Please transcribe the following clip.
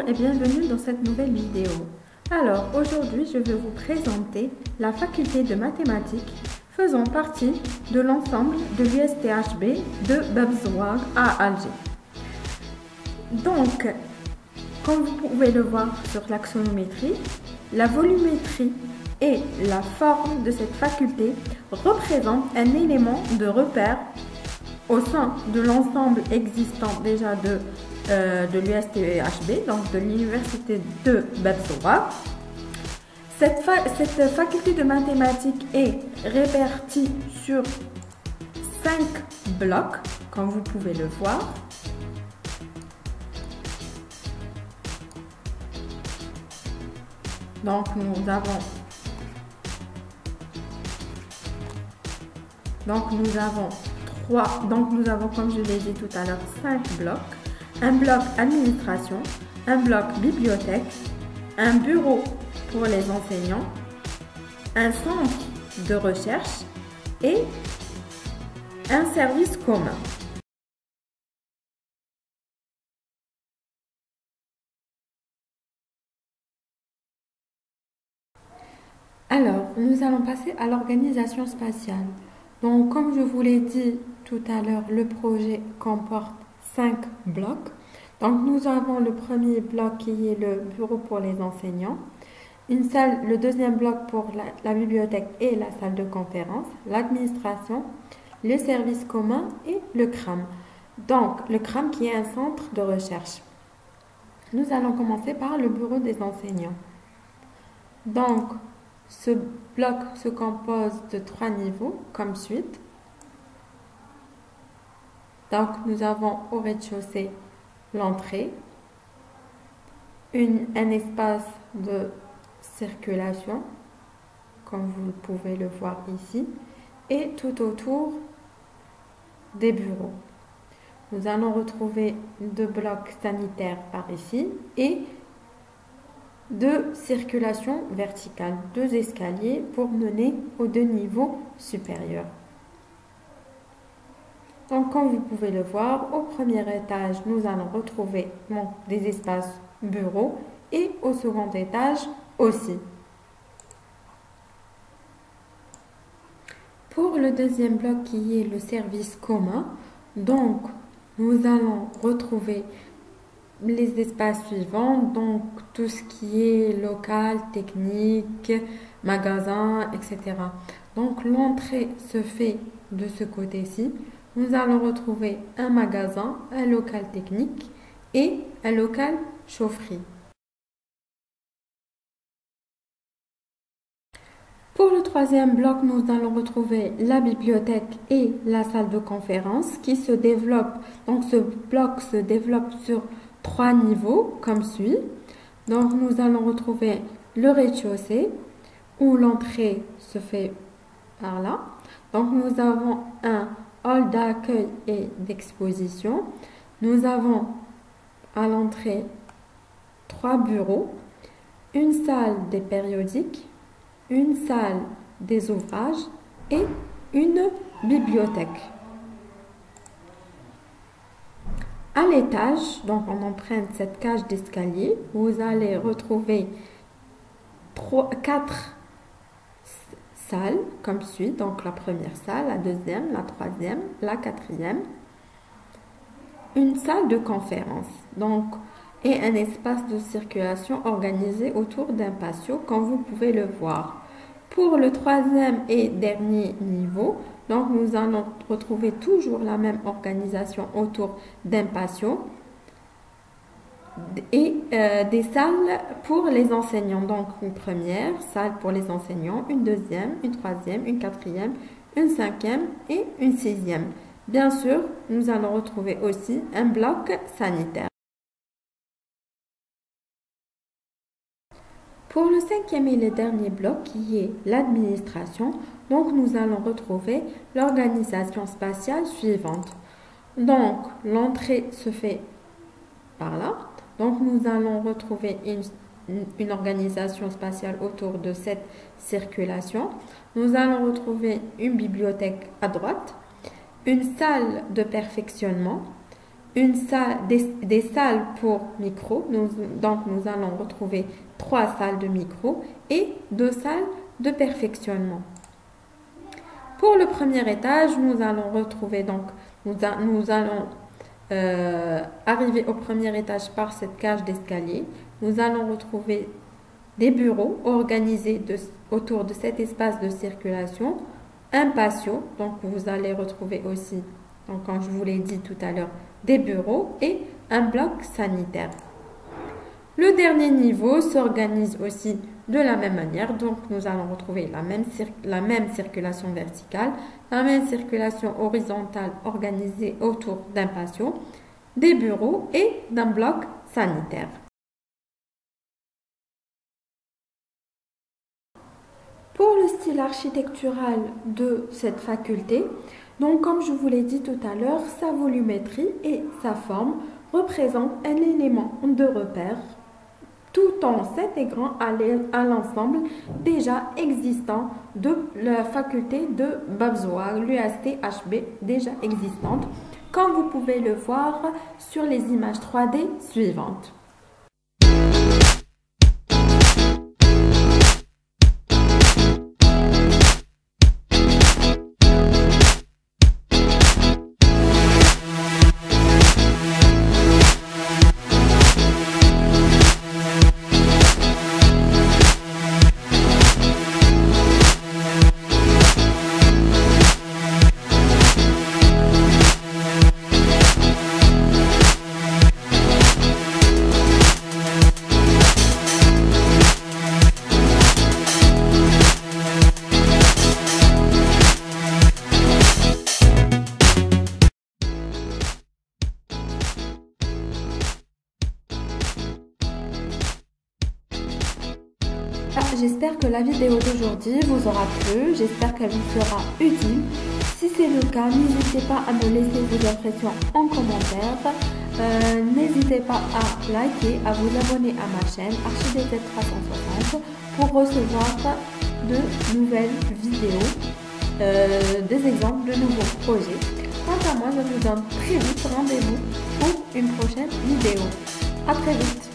et bienvenue dans cette nouvelle vidéo. Alors aujourd'hui je vais vous présenter la faculté de mathématiques faisant partie de l'ensemble de l'USTHB de Babzouar à Alger. Donc, comme vous pouvez le voir sur l'axonométrie, la volumétrie et la forme de cette faculté représentent un élément de repère au sein de l'ensemble existant déjà de l'USTHB, donc de l'université de Babzouar. Cette faculté de mathématiques est répartie sur 5 blocs, comme vous pouvez le voir. Donc nous avons comme je l'ai dit tout à l'heure 5 blocs. Un bloc administration, un bloc bibliothèque, un bureau pour les enseignants, un centre de recherche et un service commun. Alors, nous allons passer à l'organisation spatiale. Donc, comme je vous l'ai dit tout à l'heure, le projet comporte 5 blocs. Donc, nous avons le premier bloc qui est le bureau pour les enseignants, une salle, le deuxième bloc pour la bibliothèque et la salle de conférence, l'administration, le service commun et le CRAM. Donc, le CRAM qui est un centre de recherche. Nous allons commencer par le bureau des enseignants. Donc, ce bloc se compose de 3 niveaux comme suite. Donc, nous avons au rez-de-chaussée l'entrée, un espace de circulation, comme vous pouvez le voir ici, et tout autour des bureaux. Nous allons retrouver 2 blocs sanitaires par ici et 2 circulations verticales, 2 escaliers pour mener aux 2 niveaux supérieurs. Donc, comme vous pouvez le voir, au premier étage, nous allons retrouver des espaces bureaux et au second étage aussi. Pour le deuxième bloc qui est le service commun, donc nous allons retrouver les espaces suivants, donc tout ce qui est local, technique, magasin, etc. Donc l'entrée se fait de ce côté-ci. Nous allons retrouver un magasin, un local technique et un local chaufferie. Pour le troisième bloc, nous allons retrouver la bibliothèque et la salle de conférence qui se développent. Donc ce bloc se développe sur 3 niveaux comme suit. Donc nous allons retrouver le rez-de-chaussée où l'entrée se fait par là. Donc nous avons un hall d'accueil et d'exposition. Nous avons à l'entrée 3 bureaux, une salle des périodiques, une salle des ouvrages et une bibliothèque. À l'étage, donc on emprunte cette cage d'escalier, vous allez retrouver 4 salles comme suit. Donc la première salle, la deuxième, la troisième, la quatrième. Une salle de conférence donc, et un espace de circulation organisé autour d'un patio comme vous pouvez le voir. Pour le troisième et dernier niveau, donc nous allons retrouver toujours la même organisation autour d'un patio et des salles pour les enseignants. Donc une première salle pour les enseignants, une deuxième, une troisième, une quatrième, une cinquième et une sixième. Bien sûr, nous allons retrouver aussi un bloc sanitaire. Pour le cinquième et le dernier bloc qui est l'administration, donc nous allons retrouver l'organisation spatiale suivante. Donc l'entrée se fait par là. Donc nous allons retrouver une organisation spatiale autour de cette circulation. Nous allons retrouver une bibliothèque à droite, une salle de perfectionnement, des salles pour micro. Donc, nous allons retrouver 3 salles de micro et 2 salles de perfectionnement. Pour le premier étage, nous allons retrouver, donc, nous allons arriver au premier étage par cette cage d'escalier. Nous allons retrouver des bureaux organisés autour de cet espace de circulation, un patio, donc vous allez retrouver aussi, donc comme je vous l'ai dit tout à l'heure, des bureaux et un bloc sanitaire. Le dernier niveau s'organise aussi de la même manière, donc nous allons retrouver la même circulation verticale, la même circulation horizontale organisée autour d'un patio, des bureaux et d'un bloc sanitaire. Pour le style architectural de cette faculté, donc comme je vous l'ai dit tout à l'heure, sa volumétrie et sa forme représentent un élément de repère tout en s'intégrant à l'ensemble déjà existant de la faculté de Babzoa, l'UST-HB déjà existante, comme vous pouvez le voir sur les images 3D suivantes. J'espère que la vidéo d'aujourd'hui vous aura plu, j'espère qu'elle vous sera utile. Si c'est le cas, n'hésitez pas à me laisser vos impressions en commentaire. N'hésitez pas à liker, à vous abonner à ma chaîne ArchiDZ 360 pour recevoir de nouvelles vidéos, des exemples de nouveaux projets. Quant à moi, je vous donne très vite rendez-vous pour une prochaine vidéo. À très vite.